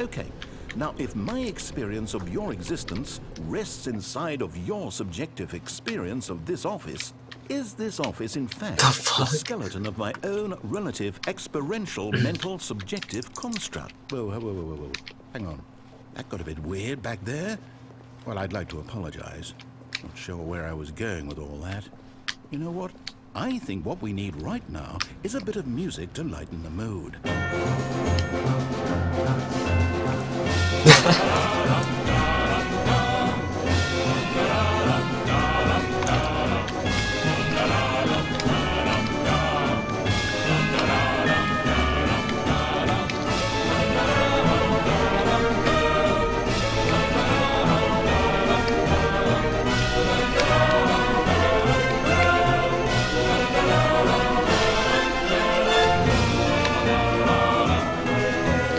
Okay, now if my experience of your existence rests inside of your subjective experience of this office, is this office in fact the skeleton of my own relative experiential mental subjective construct? Whoa. Hang on. That got a bit weird back there. Well, I'd like to apologize. Not sure where I was going with all that. You know what? I think what we need right now is a bit of music to lighten the mood.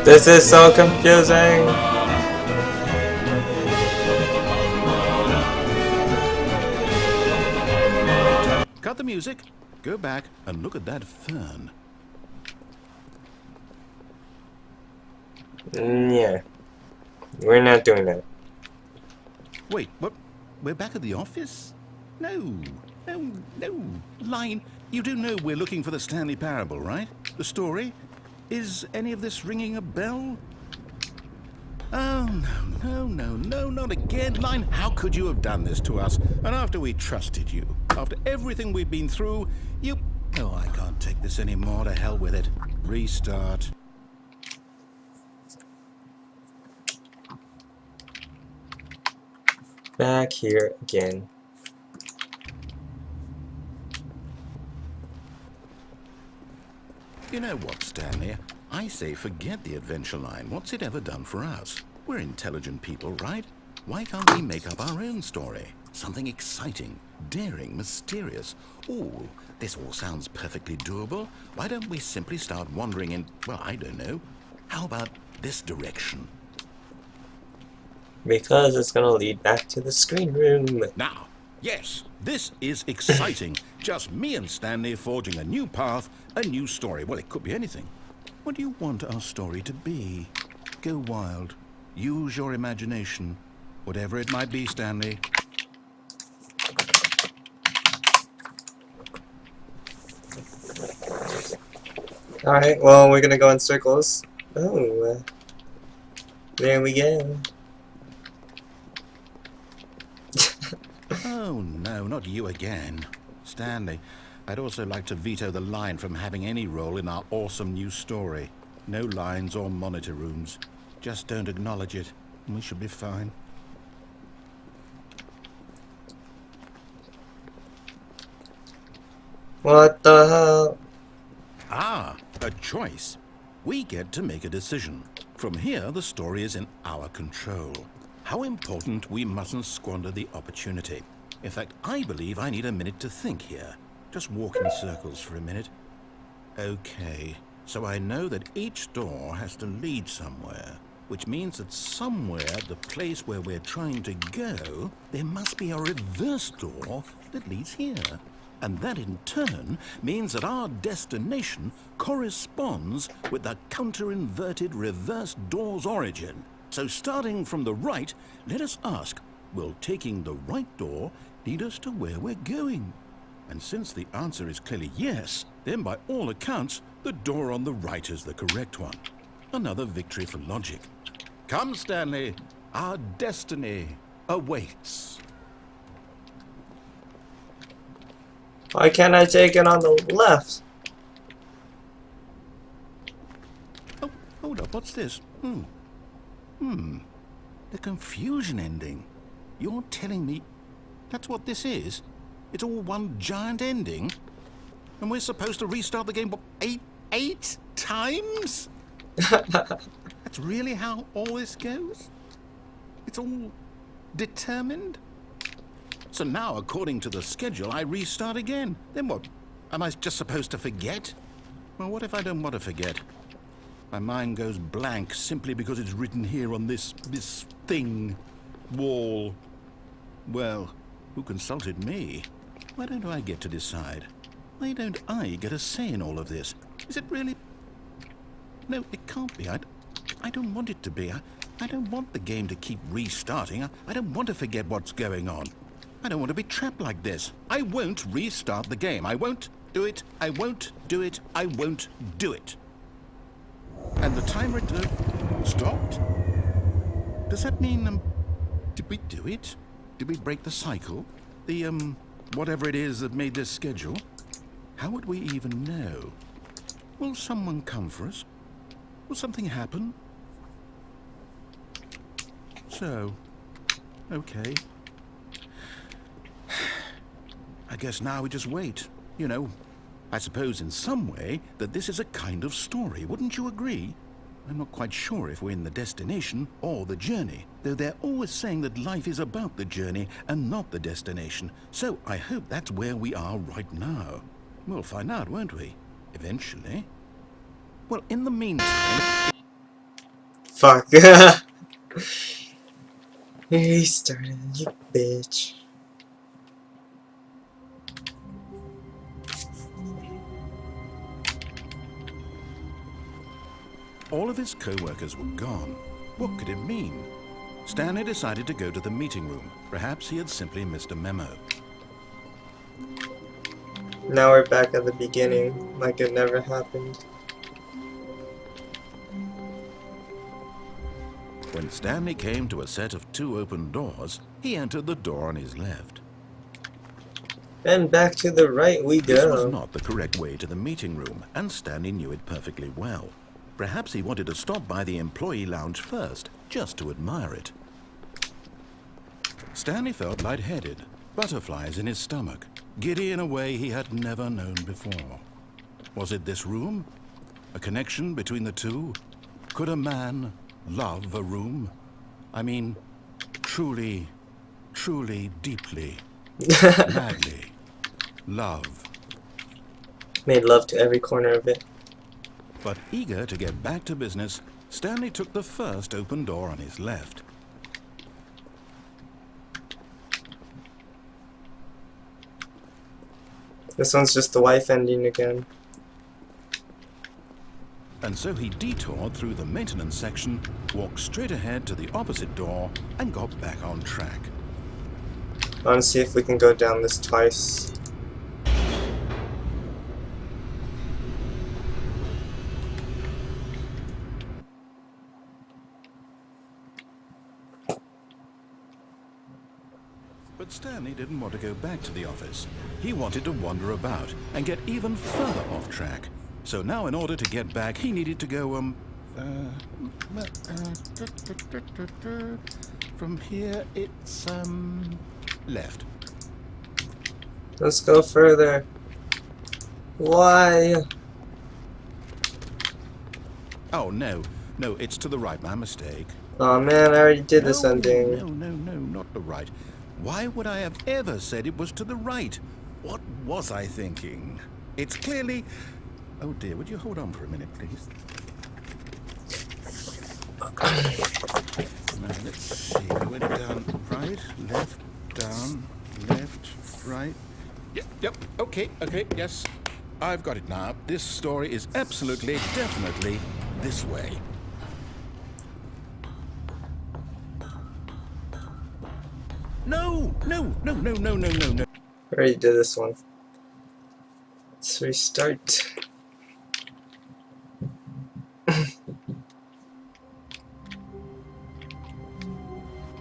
This is so confusing. Cut the music, go back and look at that fern. Yeah. We're not doing that. Wait, what? We're back at the office? No. Line, you do know we're looking for the Stanley Parable, right? The story? Is any of this ringing a bell? Oh, no, not again. Line, how could you have done this to us? And after we trusted you, after everything we've been through, you... Oh, I can't take this anymore. To hell with it. Restart. Back here again. You know what, Stanley? I say forget the adventure line. What's it ever done for us? We're intelligent people, right? Why can't we make up our own story? Something exciting, daring, mysterious. Ooh, this all sounds perfectly doable. Why don't we simply start wandering in, well, I don't know. How about this direction? Because it's gonna lead back to the screen room. Now, yes, this is exciting. Just me and Stanley forging a new path, a new story. Well, it could be anything. What do you want our story to be? Go wild. Use your imagination. Whatever it might be, Stanley. Alright, well, we're gonna go in circles. Oh, there we go. Oh, no, not you again. Stanley, I'd also like to veto the line from having any role in our awesome new story. No lines or monitor rooms. Just don't acknowledge it, and we should be fine. What the hell? Ah, a choice. We get to make a decision. From here, the story is in our control. How important we mustn't squander the opportunity. In fact, I believe I need a minute to think here. Just walk in circles for a minute. Okay, so I know that each door has to lead somewhere, which means that somewhere at the place where we're trying to go, there must be a reverse door that leads here. And that in turn means that our destination corresponds with the counter-inverted reverse door's origin. So starting from the right, let us ask, will taking the right door lead us to where we're going? And since the answer is clearly yes, then by all accounts, the door on the right is the correct one. Another victory for logic. Come, Stanley, our destiny awaits. Why can't I take it on the left? Oh, hold up, what's this? The confusion ending. You're telling me that's what this is? It's all one giant ending? And we're supposed to restart the game, what, eight times? That's really how all this goes? It's all determined? So now, according to the schedule, I restart again. Then what? Am I just supposed to forget? Well, what if I don't want to forget? My mind goes blank simply because it's written here on this thing, wall. Well, who consulted me? Why don't I get to decide? Why don't I get a say in all of this? Is it really... No, it can't be. I don't want it to be. I don't want the game to keep restarting. I don't want to forget what's going on. I don't want to be trapped like this. I won't restart the game. I won't do it. I won't do it. I won't do it. And the timer stopped? Does that mean, did we do it? Did we break the cycle? The, whatever it is that made this schedule? How would we even know? Will someone come for us? Will something happen? So, okay. I guess now we just wait. You know, I suppose in some way that this is a kind of story, wouldn't you agree? I'm not quite sure if we're in the destination or the journey, though they're always saying that life is about the journey and not the destination. So I hope that's where we are right now. We'll find out, won't we? Eventually. Well, in the meantime... Fuck. He started, you bitch. All of his co-workers were gone. What could it mean? Stanley decided to go to the meeting room. Perhaps he had simply missed a memo. Now we're back at the beginning, like it never happened. When Stanley came to a set of 2 open doors, he entered the door on his left. And back to the right we This was go. not the correct way to the meeting room, and Stanley knew it perfectly well. Perhaps he wanted to stop by the employee lounge first, just to admire it. Stanley felt lightheaded, butterflies in his stomach, giddy in a way he had never known before. Was it this room? A connection between the two? Could a man love a room? I mean, truly, truly, deeply, madly, love. Made love to every corner of it. But eager to get back to business, Stanley took the first open door on his left. This one's just the wife ending again. And so he detoured through the maintenance section, walked straight ahead to the opposite door, and got back on track. I want to see if we can go down this twice. But Stanley didn't want to go back to the office. He wanted to wander about and get even further off track. So now in order to get back, he needed to go, from here it's, left. Let's go further. Why? Oh, no, it's to the right, my mistake. Oh man, I already did this ending. No, not the right. Why would I have ever said it was to the right? What was I thinking? It's clearly... Oh dear, would you hold on for a minute, please? Now, let's see. We went down right, left, down, left, right. Yep, okay, yes. I've got it now. This story is absolutely, definitely this way. No. I already did this one. Let's restart.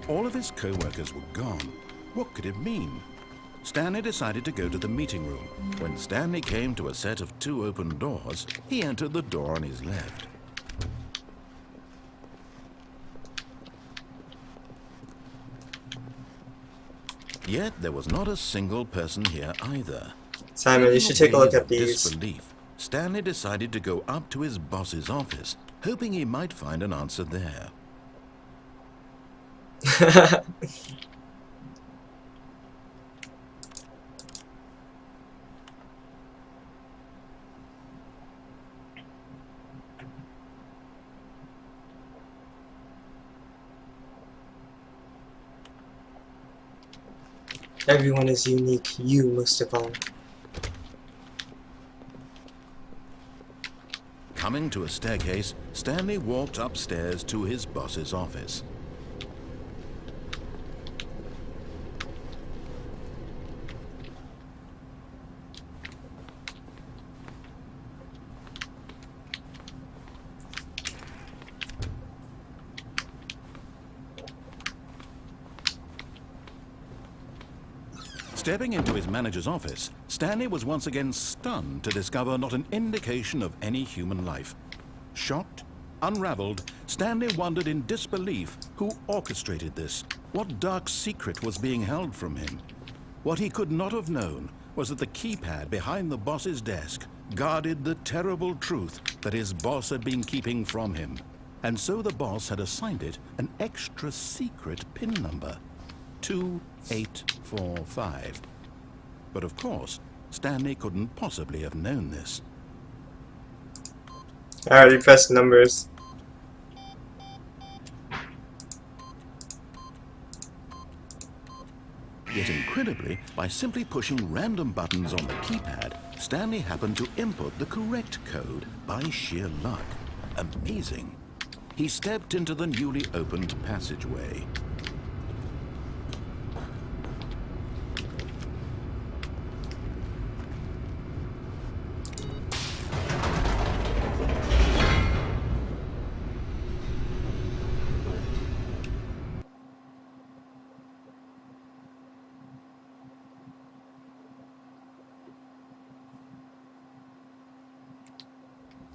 All of his co-workers were gone. What could it mean? Stanley decided to go to the meeting room. When Stanley came to a set of 2 open doors, he entered the door on his left. Yet there was not a single person here either. Simon, you should take a look at these. Disbelief, Stanley decided to go up to his boss's office, hoping he might find an answer there. Everyone is unique, you most of all. Coming to a staircase, Stanley walked upstairs to his boss's office. Stepping into his manager's office, Stanley was once again stunned to discover not an indication of any human life. Shocked, unraveled, Stanley wondered in disbelief who orchestrated this, what dark secret was being held from him. What he could not have known was that the keypad behind the boss's desk guarded the terrible truth that his boss had been keeping from him. And so the boss had assigned it an extra secret PIN number. 2845. But of course, Stanley couldn't possibly have known this. I already pressed numbers. Yet incredibly, by simply pushing random buttons on the keypad, Stanley happened to input the correct code by sheer luck. Amazing. He stepped into the newly opened passageway.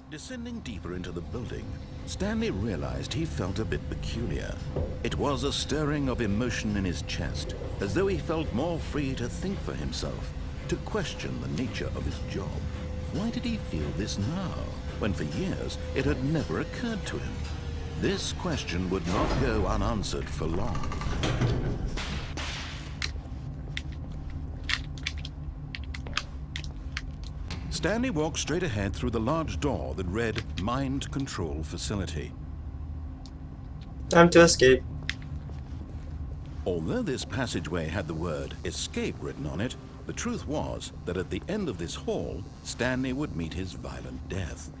Descending deeper into the building, Stanley realized he felt a bit peculiar. It was a stirring of emotion in his chest, as though he felt more free to think for himself, to question the nature of his job. Why did he feel this now, when for years it had never occurred to him? This question would not go unanswered for long. Stanley walked straight ahead through the large door that read Mind Control Facility. Time to escape. Although this passageway had the word escape written on it, the truth was that at the end of this hall, Stanley would meet his violent death.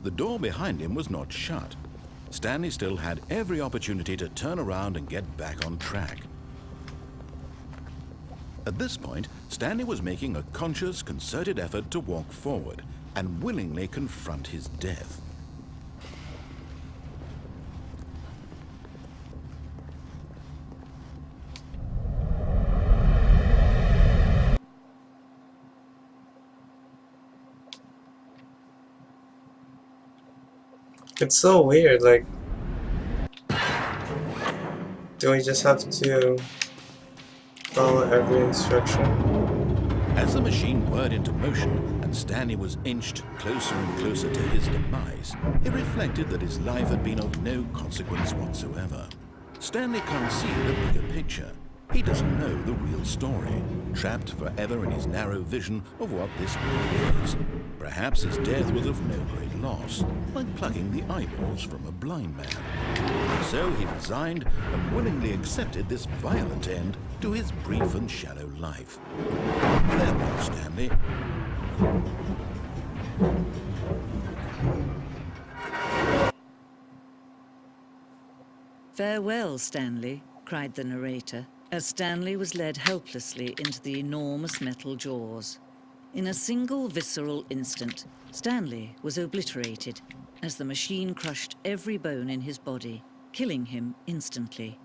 The door behind him was not shut. Stanley still had every opportunity to turn around and get back on track. At this point, Stanley was making a conscious, concerted effort to walk forward and willingly confront his death. It's so weird, like... Do we just have to follow every instruction? As the machine whirred into motion and Stanley was inched closer and closer to his demise, he reflected that his life had been of no consequence whatsoever. Stanley can't see the bigger picture. He doesn't know the real story, trapped forever in his narrow vision of what this world is. Perhaps his death was of no great loss, like plucking the eyeballs from a blind man. So he resigned and willingly accepted this violent end to his brief and shallow life. Farewell, Stanley. "Farewell, Stanley," cried the narrator, as Stanley was led helplessly into the enormous metal jaws. In a single visceral instant, Stanley was obliterated as the machine crushed every bone in his body, killing him instantly.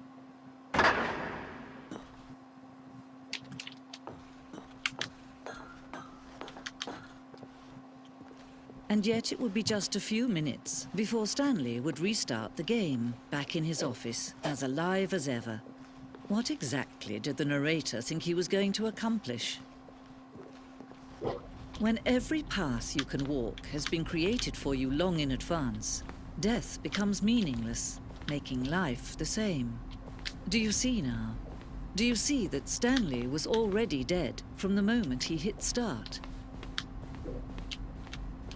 And yet it would be just a few minutes before Stanley would restart the game, back in his office, as alive as ever. What exactly did the narrator think he was going to accomplish? When every path you can walk has been created for you long in advance, death becomes meaningless, making life the same. Do you see now? Do you see that Stanley was already dead from the moment he hit start?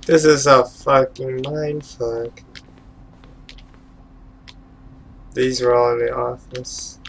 This is a fucking mindfuck. These were all in the office.